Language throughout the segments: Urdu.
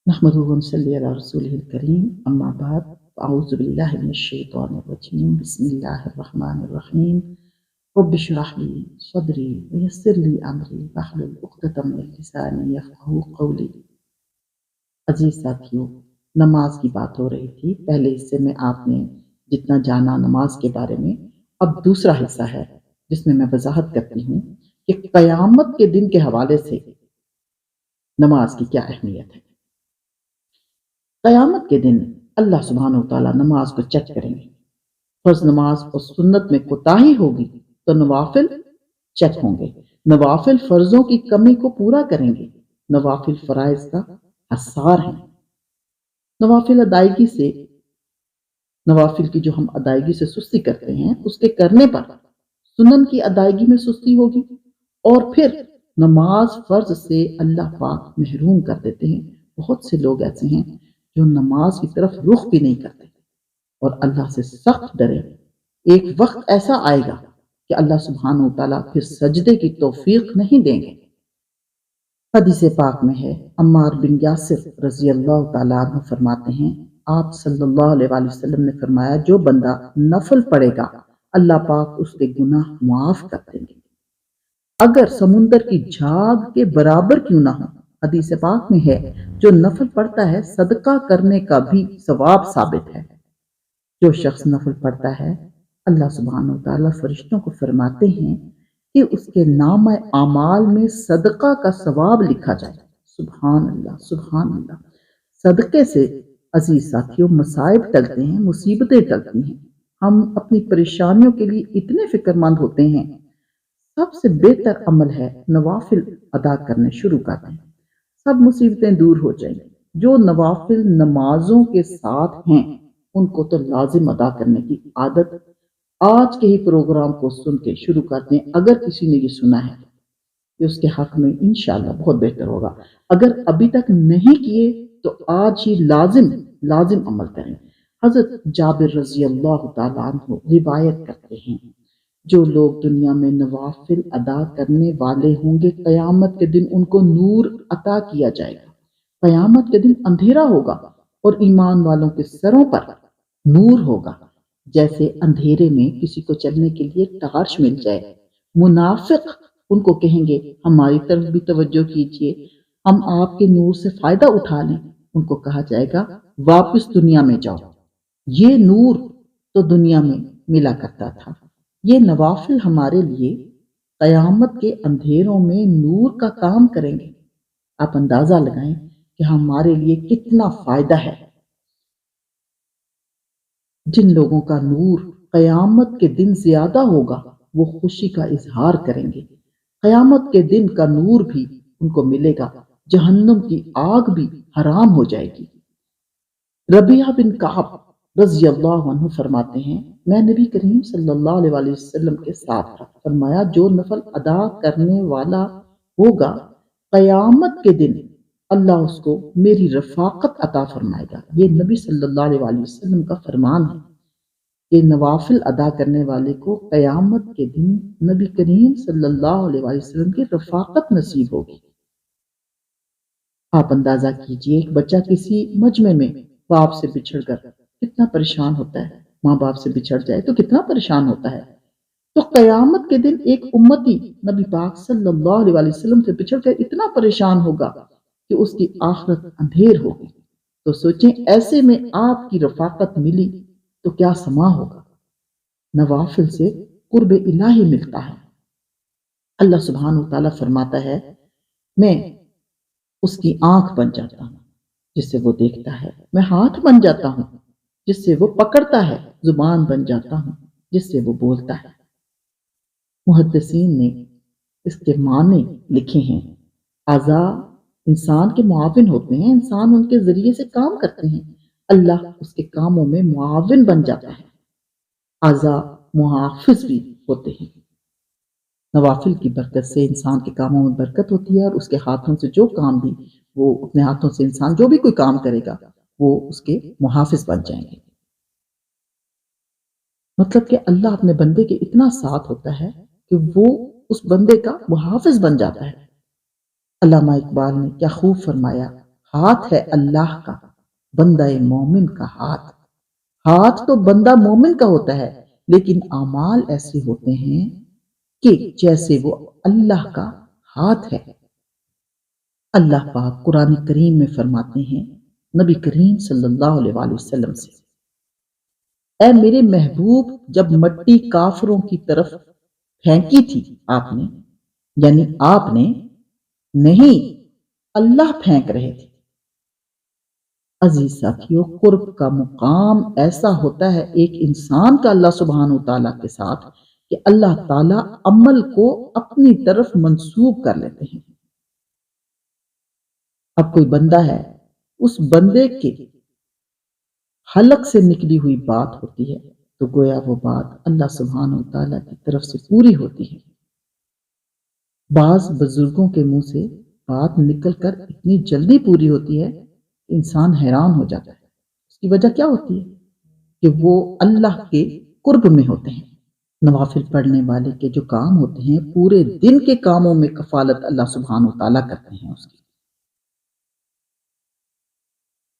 نحمده ونصلي على رسوله الكريم أما بعد أعوذ بالله من الشيطان الرجيم بسم الله الرحمن الرحيم رب اشرح لي صدري ويسر لي أمري واحلل عقدة من لساني يفقهوا قولي۔ عزیز ساتھیو، نماز کی بات ہو رہی تھی۔ پہلے حصے میں آپ نے جتنا جانا نماز کے بارے میں، اب دوسرا حصہ ہے جس میں وضاحت کرتی ہوں کہ قیامت کے دن کے حوالے سے نماز کی کیا اہمیت ہے۔ قیامت کے دن اللہ سبحانہ وتعالیٰ نماز کو چیک کریں گے۔ فرض نماز اور سنت میں کوتاہی ہوگی تو نوافل چیک ہوں گے۔ نوافل فرضوں کی کمی کو پورا کریں گے۔ نوافل فرائض کا حصار ہیں۔ نوافل کی جو ہم ادائیگی سے سستی کرتے ہیں، اس کے کرنے پر سنن کی ادائیگی میں سستی ہوگی، اور پھر نماز فرض سے اللہ پاک محروم کر دیتے ہیں۔ بہت سے لوگ ایسے ہیں جو نماز کی طرف رخ بھی نہیں کرتے اور اللہ سے سخت ڈرے۔ ایک وقت ایسا آئے گا کہ اللہ سبحانہ وتعالیٰ پھر سجدے کی توفیق نہیں دیں گے۔ حدیث پاک میں ہے، عمار بن یاسر رضی اللہ تعالیٰ عنہ فرماتے ہیں، آپ صلی اللہ علیہ وآلہ وسلم نے فرمایا، جو بندہ نفل پڑھے گا اللہ پاک اس کے گناہ معاف کر دیں گے، اگر سمندر کی جھاگ کے برابر کیوں نہ ہو۔ حدیث پاک میں ہے، جو نفل پڑھتا ہے صدقہ کرنے کا بھی ثواب ثابت ہے۔ جو شخص نفل پڑھتا ہے، اللہ سبحانہ وتعالیٰ فرشتوں کو فرماتے ہیں کہ اس کے نامہ اعمال میں صدقہ کا ثواب لکھا جائے۔ سبحان اللہ، سبحان اللہ۔ صدقے سے عزیز ساتھیوں مصائب ٹلتے ہیں، مصیبتیں ٹلتی ہیں۔ ہم اپنی پریشانیوں کے لیے اتنے فکر مند ہوتے ہیں۔ سب سے بہتر عمل ہے نوافل ادا کرنے شروع کر دیں، سب مصیبتیں دور ہو جائیں گی۔ جو نوافل نمازوں کے ساتھ ہیں ان کو تو لازم ادا کرنے کی عادت آج کے ہی پروگرام کو سن کے شروع کر دیں۔ اگر کسی نے یہ سنا ہے کہ اس کے حق میں انشاءاللہ بہت بہتر ہوگا۔ اگر ابھی تک نہیں کیے تو آج ہی لازم عمل کریں۔ حضرت جابر رضی اللہ تعالیٰ عنہ روایت کرتے ہیں، جو لوگ دنیا میں نوافل ادا کرنے والے ہوں گے، قیامت کے دن ان کو نور عطا کیا جائے گا۔ قیامت کے دن اندھیرا ہوگا اور ایمان والوں کے سروں پر نور ہوگا، جیسے اندھیرے میں کسی کو چلنے کے لیے ٹارچ مل جائے۔ منافق ان کو کہیں گے، ہماری طرف بھی توجہ کیجیے، ہم آپ کے نور سے فائدہ اٹھا لیں۔ ان کو کہا جائے گا، واپس دنیا میں جاؤ، یہ نور تو دنیا میں ملا کرتا تھا۔ یہ نوافل ہمارے لیے قیامت کے اندھیروں میں نور کا کام کریں گے۔ آپ اندازہ لگائیں کہ ہمارے لیے کتنا فائدہ ہے۔ جن لوگوں کا نور قیامت کے دن زیادہ ہوگا وہ خوشی کا اظہار کریں گے۔ قیامت کے دن کا نور بھی ان کو ملے گا، جہنم کی آگ بھی حرام ہو جائے گی۔ ربیعہ بن کعب رضی اللہ عنہ فرماتے ہیں، میں نبی کریم صلی اللہ علیہ وآلہ وسلم کے ساتھ تھا۔ فرمایا، جو نفل ادا کرنے والا ہوگا قیامت کے دن اللہ اس کو میری رفاقت عطا فرمائے گا۔ یہ نبی صلی اللہ علیہ وآلہ وسلم کا فرمان ہے کہ نوافل ادا کرنے والے کو قیامت کے دن نبی کریم صلی اللہ علیہ وآلہ وسلم کی رفاقت نصیب ہوگی۔ آپ اندازہ کیجئے، ایک بچہ کسی مجمع میں باپ سے بچھڑ کر کتنا پریشان ہوتا ہے، ماں باپ سے بچھڑ جائے تو کتنا پریشان ہوتا ہے۔ تو قیامت کے دن ایک امتی نبی پاک صلی اللہ علیہ وآلہ وسلم سے بچھڑ کر اتنا پریشان ہوگا کہ اس کی آخرت اندھیر ہوگی۔ تو سوچیں، ایسے میں آپ کی رفاقت ملی تو کیا سما ہوگا۔ نوافل سے قرب الہی ملتا ہے۔ اللہ سبحانہ وتعالیٰ فرماتا ہے، میں اس کی آنکھ بن جاتا ہوں جس سے وہ دیکھتا ہے، میں ہاتھ بن جاتا ہوں جس سے وہ پکڑتا ہے، زبان بن جاتا ہوں جس سے وہ بولتا ہے۔ محدثین نے اس کے معنی لکھے ہیں، اعضاء انسان کے معاون ہوتے ہیں، انسان ان کے ذریعے سے کام کرتے ہیں، اللہ اس کے کاموں میں معاون بن جاتا ہے۔ اعضاء محافظ بھی ہوتے ہیں۔ نوافل کی برکت سے انسان کے کاموں میں برکت ہوتی ہے، اور اس کے ہاتھوں سے جو کام بھی، وہ اپنے ہاتھوں سے انسان جو بھی کوئی کام کرے گا وہ اس کے محافظ بن جائیں گے۔ مطلب کہ اللہ اپنے بندے کے اتنا ساتھ ہوتا ہے کہ وہ اس بندے کا محافظ بن جاتا ہے۔ علامہ اقبال نے کیا خوب فرمایا، ہاتھ ہے اللہ کا، بندہ مومن کا ہاتھ۔ ہاتھ تو بندہ مومن کا ہوتا ہے، لیکن اعمال ایسے ہوتے ہیں کہ جیسے وہ اللہ کا ہاتھ ہے۔ اللہ پاک قرآن کریم میں فرماتے ہیں نبی کریم صلی اللہ علیہ وآلہ وسلم سے، اے میرے محبوب، جب مٹی کافروں کی طرف پھینکی تھی آپ نے، یعنی آپ نے نہیں، اللہ پھینک رہے تھے۔ عزیز ساتھیوں، قرب کا مقام ایسا ہوتا ہے ایک انسان کا اللہ سبحانہ وتعالیٰ کے ساتھ کہ اللہ تعالیٰ عمل کو اپنی طرف منسوب کر لیتے ہیں۔ اب کوئی بندہ ہے، اس بندے کے حلق سے نکلی ہوئی بات ہوتی ہے تو گویا وہ بات اللہ سبحانہ وتعالیٰ کی طرف سے پوری ہوتی ہے۔ بعض بزرگوں کے منہ سے بات نکل کر اتنی جلدی پوری ہوتی ہے کہ انسان حیران ہو جاتا ہے۔ اس کی وجہ کیا ہوتی ہے کہ وہ اللہ کے قرب میں ہوتے ہیں۔ نوافل پڑھنے والے کے جو کام ہوتے ہیں، پورے دن کے کاموں میں کفالت اللہ سبحانہ وتعالیٰ کرتے ہیں اس کی۔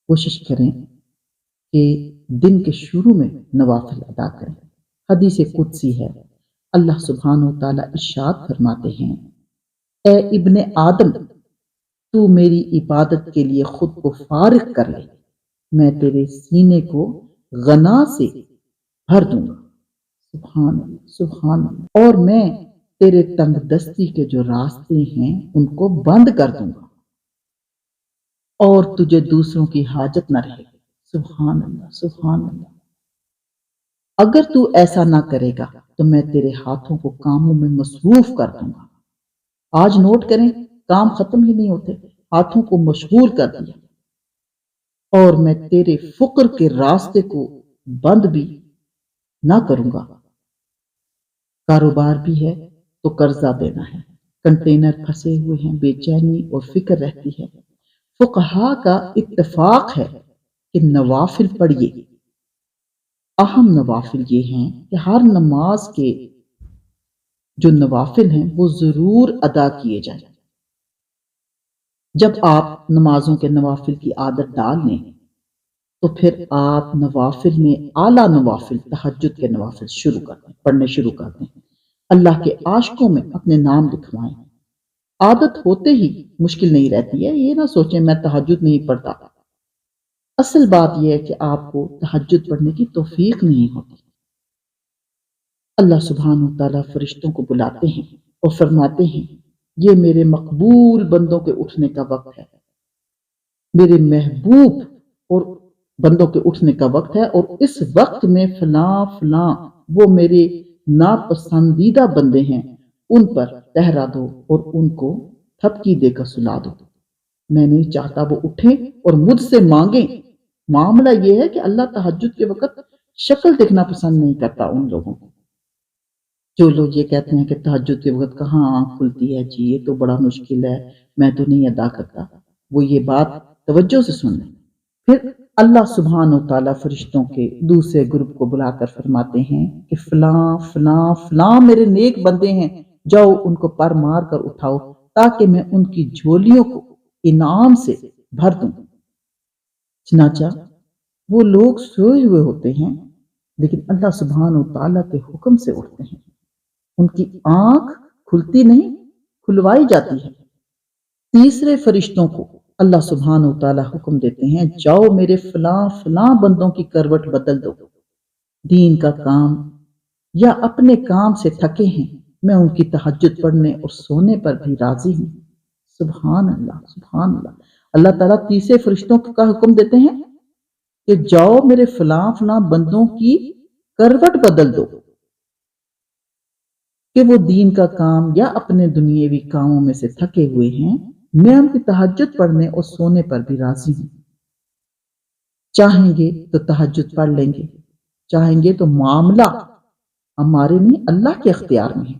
کوشش کریں کہ دن کے شروع میں نوافل ادا کریں۔ حدیث قدسی ہے، اللہ سبحانہ وتعالیٰ ارشاد فرماتے ہیں، اے ابن آدم، تو میری عبادت کے لیے خود کو فارغ کر لے، میں تیرے سینے کو غنا سے بھر دوں گا، سبحان اللہ سبحان اللہ، اور میں تیرے تنگ دستی کے جو راستے ہیں ان کو بند کر دوں گا، اور تجھے دوسروں کی حاجت نہ رہے گی، سبحان اللہ سبحان اللہ۔ اگر تو ایسا نہ کرے گا تو میں تیرے ہاتھوں کو کاموں میں مصروف کر دوں گا۔ آج نوٹ کریں، کام ختم ہی نہیں ہوتے، ہاتھوں کو مشغول کر دیا، اور میں تیرے فقر کے راستے کو بند بھی نہ کروں گا۔ کاروبار بھی ہے تو قرضہ دینا ہے، کنٹینر پھنسے ہوئے ہیں، بے چینی اور فکر رہتی ہے۔ فقہا کا اتفاق ہے کہ نوافل پڑھیے۔ اہم نوافل یہ ہیں کہ ہر نماز کے جو نوافل ہیں وہ ضرور ادا کیے جائیں۔ جب آپ نمازوں کے نوافل کی عادت ڈال لیں تو پھر آپ نوافل میں اعلیٰ نوافل، تہجد کے نوافل پڑھنے شروع کر دیں۔ اللہ کے عاشقوں میں اپنے نام لکھوائیں۔ عادت ہوتے ہی مشکل نہیں رہتی ہے، یہ نہ سوچیں میں تہجد نہیں پڑھتا۔ اصل بات یہ ہے کہ آپ کو تہجد پڑھنے کی توفیق نہیں ہوتی۔ اللہ سبحانہ وتعالیٰ فرشتوں کو بلاتے ہیں اور فرماتے ہیں، یہ میرے مقبول بندوں کے اٹھنے کا وقت ہے، میرے محبوب اور بندوں کے اٹھنے کا وقت ہے، اور اس وقت میں فلاں فلاں وہ میرے ناپسندیدہ بندے ہیں، ان پر ٹہرا دو اور ان کو تھپکی دے کر سلا دو۔ میں نہیں چاہتا وہ اٹھیں اور مجھ سے مانگیں۔ معاملہ یہ ہے کہ اللہ تہجد کے وقت شکل دیکھنا پسند نہیں کرتا ان لوگوں کو۔ جو لوگ یہ کہتے ہیں کہ تہجد کے وقت کہاں آنکھ کھلتی ہے جی، یہ تو بڑا مشکل ہے، میں تو نہیں ادا کرتا، وہ یہ بات توجہ سے سن لیں۔ پھر اللہ سبحانہ وتعالیٰ فرشتوں کے دوسرے گروپ کو بلا کر فرماتے ہیں کہ فلاں فلاں فلاں میرے نیک بندے ہیں، جاؤ ان کو پر مار کر اٹھاؤ تاکہ میں ان کی جھولیوں کو انعام سے بھر دوں۔ چنانچہ وہ لوگ سوئے ہوئے ہوتے ہیں لیکن اللہ سبحانہ وتعالیٰ کے حکم سے اٹھتے ہیں، ان کی آنکھ کھلتی نہیں، کھلوائی جاتی ہے۔ تیسرے فرشتوں کو اللہ سبحانہ وتعالیٰ حکم دیتے ہیں، جاؤ میرے فلاں فلاں بندوں کی کروٹ بدل دو، دین کا کام یا اپنے کام سے تھکے ہیں، میں ان کی تہجد پڑھنے اور سونے پر بھی راضی ہوں۔ سبحان اللہ سبحان اللہ۔ اللہ تعالیٰ تیسرے فرشتوں کا حکم دیتے ہیں کہ جاؤ میرے فلاں فلاں بندوں کی کروٹ بدل دو کہ وہ دین کا کام یا اپنے دنیاوی کاموں میں سے تھکے ہوئے ہیں، میں ان کی تہجد پڑھنے اور سونے پر بھی راضی ہوں۔ چاہیں گے تو تہجد پڑھ لیں گے، چاہیں گے تو معاملہ ہمارے نہیں اللہ کے اختیار میں ہے،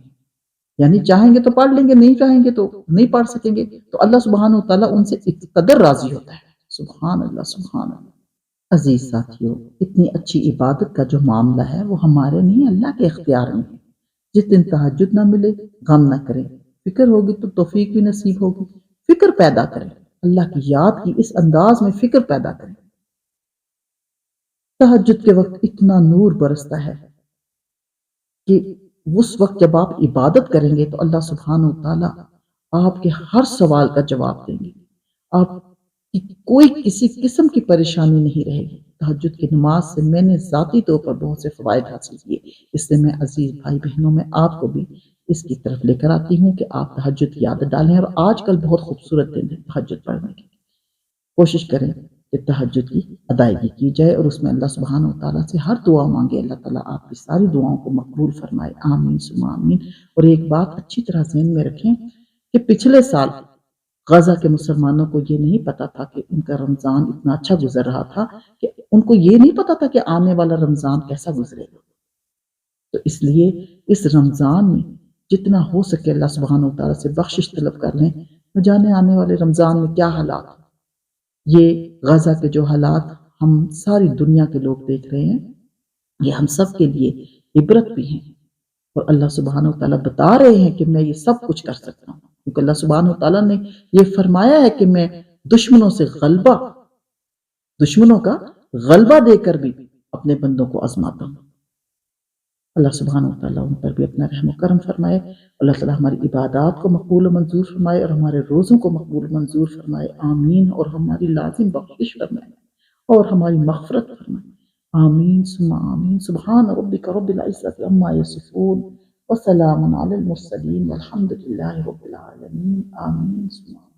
یعنی چاہیں گے تو پڑھ لیں گے، نہیں چاہیں گے تو نہیں پڑھ سکیں گے، تو اللہ سبحانہ وتعالیٰ ان سے اس قدر راضی ہوتا ہے۔ سبحان اللہ سبحان اللہ۔ عزیز ساتھیوں، اتنی اچھی عبادت کا جو معاملہ ہے وہ ہمارے نہیں اللہ کے اختیار میں ہے۔ جس دن تہجد نہ ملے غم نہ کریں، فکر ہوگی تو توفیق بھی نصیب ہوگی، فکر پیدا کریں۔ اللہ کی یاد کی اس انداز میں فکر پیدا کریں۔ تہجد کے وقت اتنا نور برستا ہے کہ اس وقت جب آپ عبادت کریں گے تو اللہ سبحانہ و تعالیٰ آپ کے ہر سوال کا جواب دیں گے، آپ کی کوئی کسی قسم کی پریشانی نہیں رہے گی۔ تہجد کی نماز سے میں نے ذاتی طور پر بہت سے فوائد حاصل کیے، اس سے میں عزیز بھائی بہنوں میں آپ کو بھی اس کی طرف لے کر آتی ہوں کہ آپ تہجد کی عادت ڈالیں، اور آج کل بہت خوبصورت دن ہے تہجد پڑھنے کی۔ کوشش کریں کہ تہجد کی ادائیگی کی جائے اور اس میں اللہ سبحانہ و تعالیٰ سے ہر دعا مانگے، اللہ تعالیٰ آپ کی ساری دعاؤں کو مقبول فرمائے، آمین ثم آمین۔ اور ایک بات اچھی طرح ذہن میں رکھیں کہ پچھلے سال غزہ کے مسلمانوں کو یہ نہیں پتا تھا کہ ان کا رمضان اتنا اچھا گزر رہا تھا، کہ ان کو یہ نہیں پتا تھا کہ آنے والا رمضان کیسا گزرے گا۔ تو اس لیے اس رمضان میں جتنا ہو سکے اللہ سبحانہ و تعالیٰ سے بخشش طلب کر لیں، نہ جانے آنے والے رمضان میں کیا حالات ہیں۔ یہ غزہ کے جو حالات ہم ساری دنیا کے لوگ دیکھ رہے ہیں، یہ ہم سب کے لیے عبرت بھی ہیں، اور اللہ سبحانہ و تعالیٰ بتا رہے ہیں کہ میں یہ سب کچھ کر سکتا ہوں، کیونکہ اللہ سبحانہ و تعالیٰ نے یہ فرمایا ہے کہ میں دشمنوں کا غلبہ دے کر بھی اپنے بندوں کو آزماتا ہوں۔ اللہ سبحانہ و تعالیٰ ان پر بھی اپنا رحم و کرم فرمائے، اللہ تعالیٰ ہماری عبادات کو مقبول و منظور فرمائے اور ہمارے روزوں کو مقبول و منظور فرمائے، آمین، اور ہماری لازم بخشش فرمائے اور ہماری مغفرت فرمائے، آمین ثم آمین۔ سبحان ربک رب العزت عما یصفون وسلام علی المرسلین والحمد للہ رب العالمین، آمین ثم آمین۔